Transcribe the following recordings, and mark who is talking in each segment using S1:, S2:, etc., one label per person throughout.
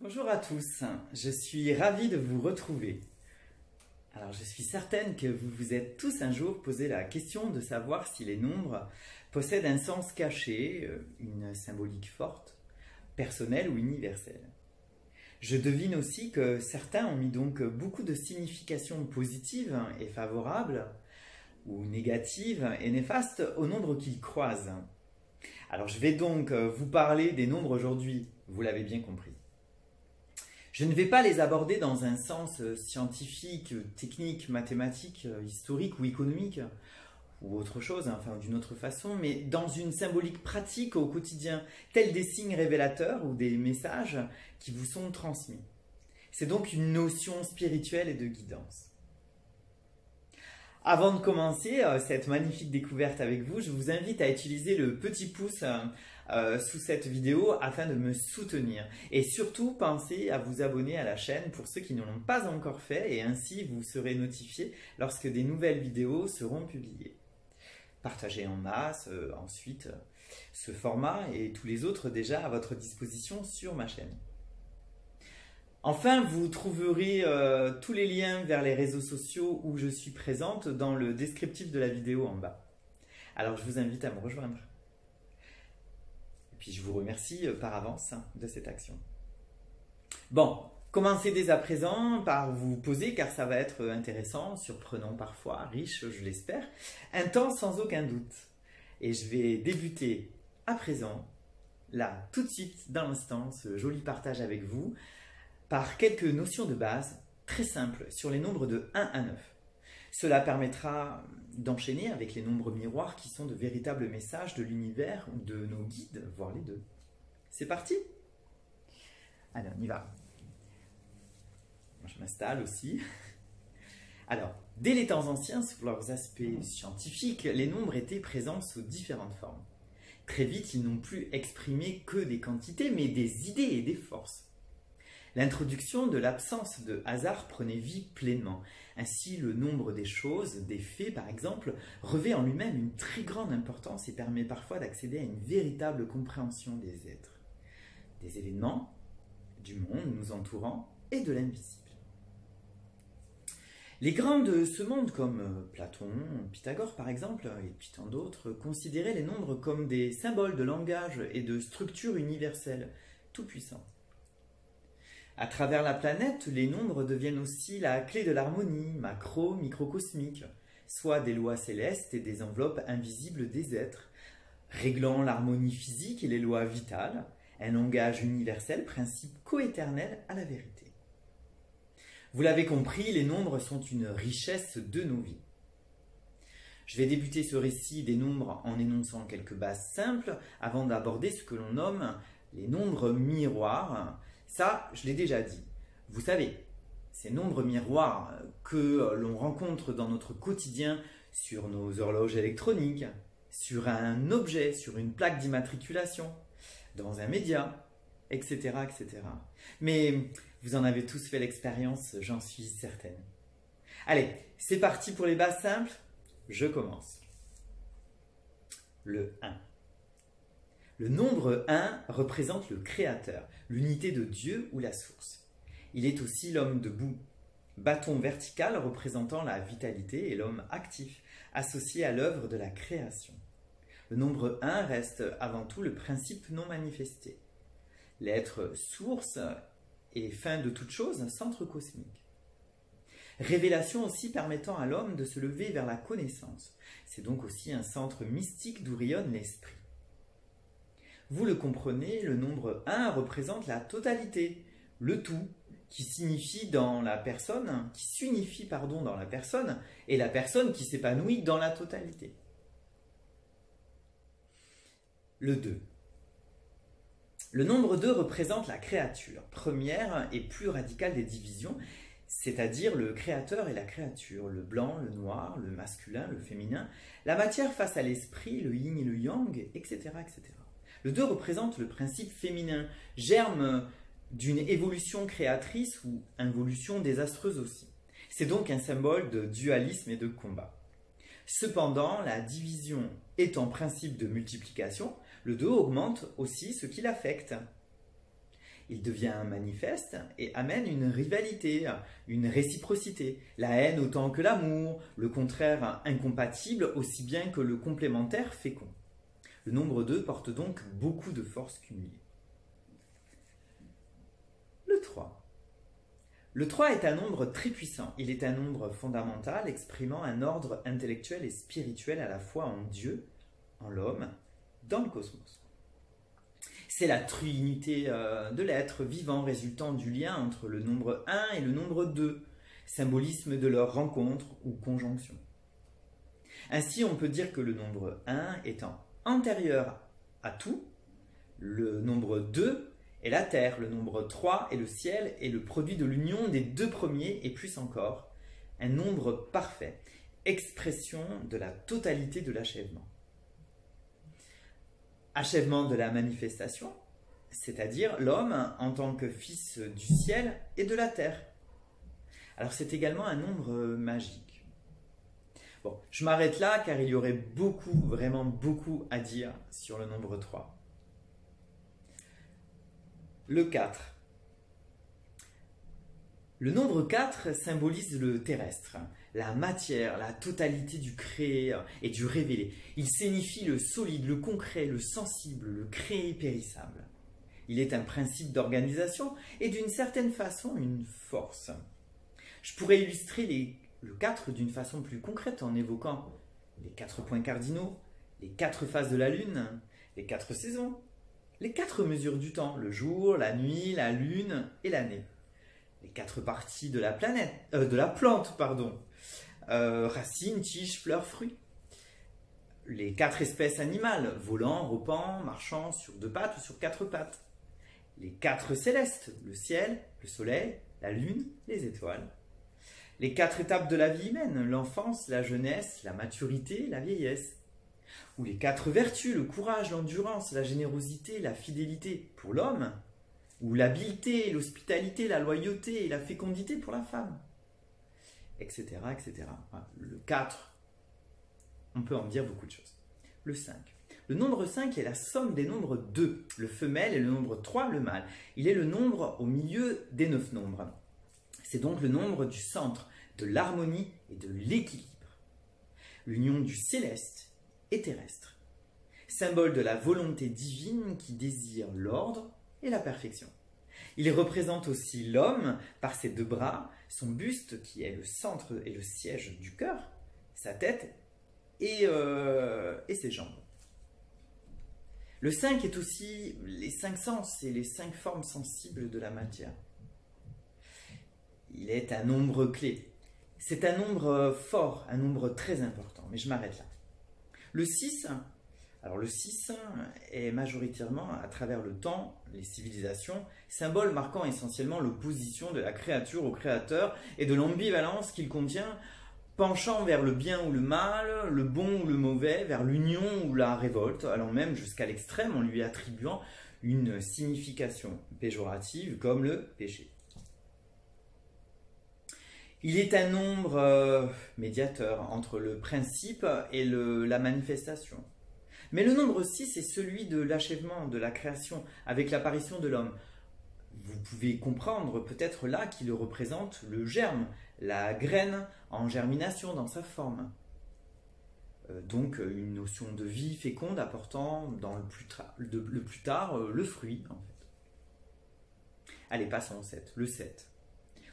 S1: Bonjour à tous, je suis ravie de vous retrouver. Alors je suis certaine que vous vous êtes tous un jour posé la question de savoir si les nombres possèdent un sens caché, une symbolique forte, personnelle ou universelle. Je devine aussi que certains ont mis donc beaucoup de significations positives et favorables, ou négatives et néfastes au nombre qu'ils croisent. Alors je vais donc vous parler des nombres aujourd'hui, vous l'avez bien compris. Je ne vais pas les aborder dans un sens scientifique, technique, mathématique, historique ou économique, ou autre chose, enfin d'une autre façon, mais dans une symbolique pratique au quotidien, tels des signes révélateurs ou des messages qui vous sont transmis. C'est donc une notion spirituelle et de guidance. Avant de commencer cette magnifique découverte avec vous, je vous invite à utiliser le petit pouce sous cette vidéo afin de me soutenir. Et surtout, pensez à vous abonner à la chaîne pour ceux qui ne l'ont pas encore fait et ainsi vous serez notifiés lorsque des nouvelles vidéos seront publiées. Partagez en masse ensuite ce format et tous les autres déjà à votre disposition sur ma chaîne. Enfin, vous trouverez tous les liens vers les réseaux sociaux où je suis présente dans le descriptif de la vidéo en bas. Alors je vous invite à me rejoindre. Et puis je vous remercie par avance de cette action. Bon, commencez dès à présent par vous poser car ça va être intéressant, surprenant parfois, riche je l'espère, intense sans aucun doute. Et je vais débuter à présent, là, tout de suite, dans l'instant, ce joli partage avec vous, par quelques notions de base très simples sur les nombres de 1 à 9. Cela permettra d'enchaîner avec les nombres miroirs qui sont de véritables messages de l'univers ou de nos guides, voire les deux. C'est parti? Allez, on y va. Je m'installe aussi. Alors, dès les temps anciens, sous leurs aspects scientifiques, les nombres étaient présents sous différentes formes. Très vite, ils n'ont plus exprimé que des quantités, mais des idées et des forces. L'introduction de l'absence de hasard prenait vie pleinement. Ainsi, le nombre des choses, des faits par exemple, revêt en lui-même une très grande importance et permet parfois d'accéder à une véritable compréhension des êtres, des événements, du monde nous entourant et de l'invisible. Les grands de ce monde, comme Platon, Pythagore par exemple, et puis tant d'autres, considéraient les nombres comme des symboles de langage et de structure universelle, tout puissants. À travers la planète, les nombres deviennent aussi la clé de l'harmonie macro-microcosmique, soit des lois célestes et des enveloppes invisibles des êtres, réglant l'harmonie physique et les lois vitales, un langage universel, principe coéternel à la vérité. Vous l'avez compris, les nombres sont une richesse de nos vies. Je vais débuter ce récit des nombres en énonçant quelques bases simples avant d'aborder ce que l'on nomme les nombres miroirs. Ça, je l'ai déjà dit. Vous savez, ces nombres miroirs que l'on rencontre dans notre quotidien sur nos horloges électroniques, sur un objet, sur une plaque d'immatriculation, dans un média, etc., etc. Mais vous en avez tous fait l'expérience, j'en suis certaine. Allez, c'est parti pour les bases simples. Je commence. Le 1. Le nombre 1 représente le Créateur, l'unité de Dieu ou la source. Il est aussi l'homme debout, bâton vertical représentant la vitalité et l'homme actif, associé à l'œuvre de la création. Le nombre 1 reste avant tout le principe non manifesté. L'être source et fin de toute chose, centre cosmique. Révélation aussi permettant à l'homme de se lever vers la connaissance. C'est donc aussi un centre mystique d'où rayonne l'esprit. Vous le comprenez, le nombre 1 représente la totalité, le tout, qui s'unifie dans la personne, et la personne qui s'épanouit dans la totalité. Le 2. Le nombre 2 représente la créature, première et plus radicale des divisions, c'est-à-dire le créateur et la créature, le blanc, le noir, le masculin, le féminin, la matière face à l'esprit, le yin et le yang, etc., etc. Le 2 représente le principe féminin, germe d'une évolution créatrice ou involution désastreuse aussi. C'est donc un symbole de dualisme et de combat. Cependant, la division étant principe de multiplication, le 2 augmente aussi ce qui l'affecte. Il devient manifeste et amène une rivalité, une réciprocité, la haine autant que l'amour, le contraire incompatible aussi bien que le complémentaire fécond. Le nombre 2 porte donc beaucoup de forces cumulées. Le 3. Le 3 est un nombre très puissant. Il est un nombre fondamental exprimant un ordre intellectuel et spirituel à la fois en Dieu, en l'homme, dans le cosmos. C'est la trinité de l'être vivant résultant du lien entre le nombre 1 et le nombre 2, symbolisme de leur rencontre ou conjonction. Ainsi, on peut dire que le nombre 1 étant antérieur à tout, le nombre 2 est la terre, le nombre 3 est le ciel et le produit de l'union des deux premiers et plus encore, un nombre parfait, expression de la totalité de l'achèvement. Achèvement de la manifestation, c'est-à-dire l'homme en tant que fils du ciel et de la terre. Alors c'est également un nombre magique. Bon, je m'arrête là car il y aurait beaucoup, vraiment beaucoup à dire sur le nombre 3. Le 4. Le nombre 4 symbolise le terrestre, la matière, la totalité du créé et du révélé. Il signifie le solide, le concret, le sensible, le créé périssable. Il est un principe d'organisation et d'une certaine façon une force. Je pourrais illustrer le 4 d'une façon plus concrète en évoquant les 4 points cardinaux, les 4 phases de la lune, les 4 saisons, les 4 mesures du temps, le jour, la nuit, la lune et l'année. Les 4 parties de la plante, racines, tiges, fleurs, fruits. Les 4 espèces animales, volant, rampant, marchant sur 2 pattes ou sur 4 pattes. Les 4 célestes, le ciel, le soleil, la lune, les étoiles. Les 4 étapes de la vie humaine, l'enfance, la jeunesse, la maturité, la vieillesse. Ou les 4 vertus, le courage, l'endurance, la générosité, la fidélité pour l'homme. Ou l'habileté, l'hospitalité, la loyauté et la fécondité pour la femme, etc. etc. Le 4, on peut en dire beaucoup de choses. Le 5. Le nombre 5 est la somme des nombres 2, le femelle, et le nombre 3, le mâle. Il est le nombre au milieu des 9 nombres. C'est donc le nombre du centre, de l'harmonie et de l'équilibre. L'union du céleste et terrestre. Symbole de la volonté divine qui désire l'ordre et la perfection. Il représente aussi l'homme par ses 2 bras, son buste qui est le centre et le siège du cœur, sa tête et ses jambes. Le 5 est aussi les 5 sens et les 5 formes sensibles de la matière. Il est un nombre clé. C'est un nombre fort, un nombre très important, mais je m'arrête là. Le 6, alors le 6 est majoritairement, à travers le temps, les civilisations, symbole marquant essentiellement l'opposition de la créature au créateur et de l'ambivalence qu'il contient, penchant vers le bien ou le mal, le bon ou le mauvais, vers l'union ou la révolte, allant même jusqu'à l'extrême en lui attribuant une signification péjorative comme le péché. Il est un nombre médiateur entre le principe et la manifestation. Mais le nombre 6 est celui de l'achèvement, de la création, avec l'apparition de l'homme. Vous pouvez comprendre peut-être là qu'il représente le germe, la graine en germination dans sa forme. Donc une notion de vie féconde apportant dans le plus tard le fruit. En fait. Allez, passons au 7. Le 7.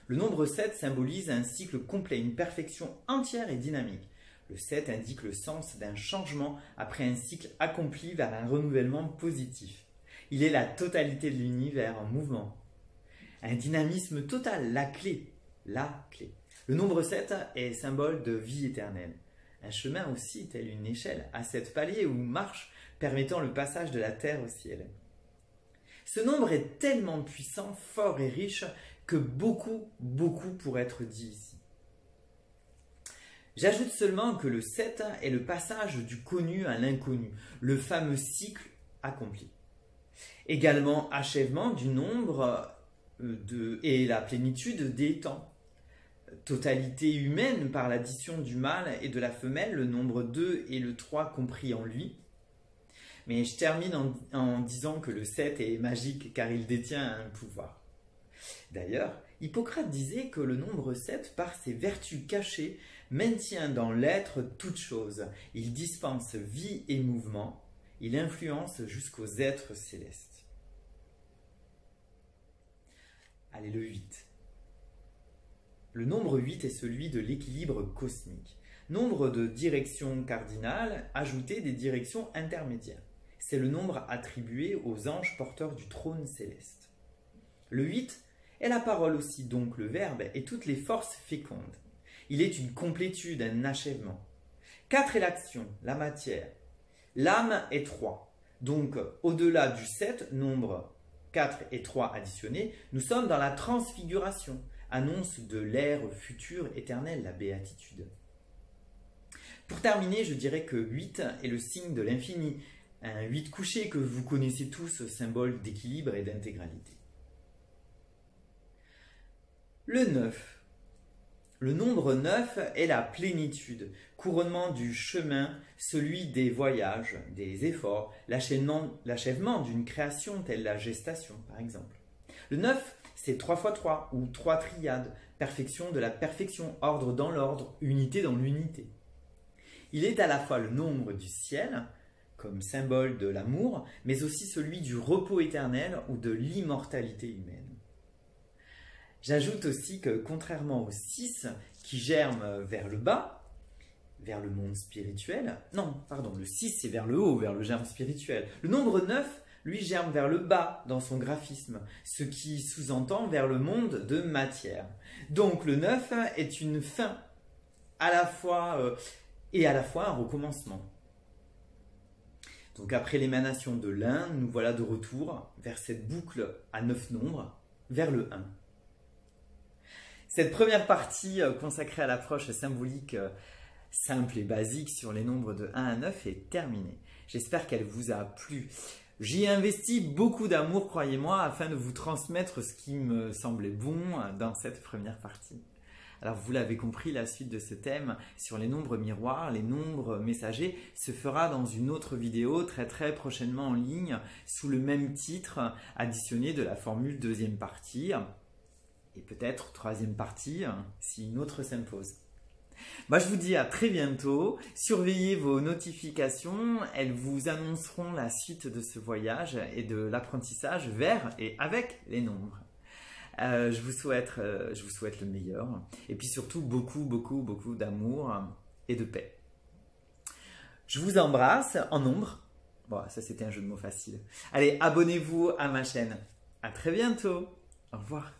S1: Le nombre 7 symbolise un cycle complet, une perfection entière et dynamique. Le 7 indique le sens d'un changement après un cycle accompli vers un renouvellement positif. Il est la totalité de l'univers en mouvement. Un dynamisme total, la clé. La clé. Le nombre 7 est symbole de vie éternelle. Un chemin aussi, tel une échelle, à 7 paliers ou marches permettant le passage de la terre au ciel. Ce nombre est tellement puissant, fort et riche que beaucoup pourrait être dit ici. J'ajoute seulement que le 7 est le passage du connu à l'inconnu, le fameux cycle accompli. Également achèvement du nombre et la plénitude des temps. Totalité humaine par l'addition du mâle et de la femelle, le nombre 2 et le 3 compris en lui. Mais je termine en disant que le 7 est magique car il détient un pouvoir. D'ailleurs, Hippocrate disait que le nombre 7, par ses vertus cachées, maintient dans l'être toute chose. Il dispense vie et mouvement. Il influence jusqu'aux êtres célestes. Allez, le 8. Le nombre 8 est celui de l'équilibre cosmique. Nombre de directions cardinales, ajouter des directions intermédiaires. C'est le nombre attribué aux anges porteurs du trône céleste. Le 8 est la parole aussi, donc le verbe, et toutes les forces fécondes. Il est une complétude, un achèvement. 4 est l'action, la matière. L'âme est 3. Donc, au-delà du 7, nombre 4 et 3 additionnés, nous sommes dans la transfiguration, annonce de l'ère future éternelle, la béatitude. Pour terminer, je dirais que 8 est le signe de l'infini, un 8 couché que vous connaissez tous, symbole d'équilibre et d'intégralité. Le 9. Le nombre 9 est la plénitude, couronnement du chemin, celui des voyages, des efforts, l'achèvement d'une création telle la gestation par exemple. Le 9, c'est 3 x 3 ou 3 triades, perfection de la perfection, ordre dans l'ordre, unité dans l'unité. Il est à la fois le nombre du ciel, comme symbole de l'amour, mais aussi celui du repos éternel ou de l'immortalité humaine. J'ajoute aussi que contrairement au 6 qui germe vers le bas, vers le monde spirituel, non, pardon, le 6 c'est vers le haut, vers le germe spirituel. Le nombre 9, lui, germe vers le bas dans son graphisme, ce qui sous-entend vers le monde de matière. Donc le 9 est une fin, à la fois un recommencement. Donc après l'émanation de l'1, nous voilà de retour vers cette boucle à 9 nombres, vers le 1. Cette première partie consacrée à l'approche symbolique simple et basique sur les nombres de 1 à 9 est terminée. J'espère qu'elle vous a plu. J'y ai investi beaucoup d'amour, croyez-moi, afin de vous transmettre ce qui me semblait bon dans cette première partie. Alors vous l'avez compris, la suite de ce thème sur les nombres miroirs, les nombres messagers, se fera dans une autre vidéo très prochainement en ligne sous le même titre, additionné de la formule deuxième partie et peut-être troisième partie si une autre s'impose. Moi je vous dis à très bientôt, surveillez vos notifications, elles vous annonceront la suite de ce voyage et de l'apprentissage vers et avec les nombres. Je vous souhaite le meilleur et puis surtout beaucoup d'amour et de paix. Je vous embrasse en nombre. Bon, ça c'était un jeu de mots facile. Allez, abonnez-vous à ma chaîne. À très bientôt. Au revoir.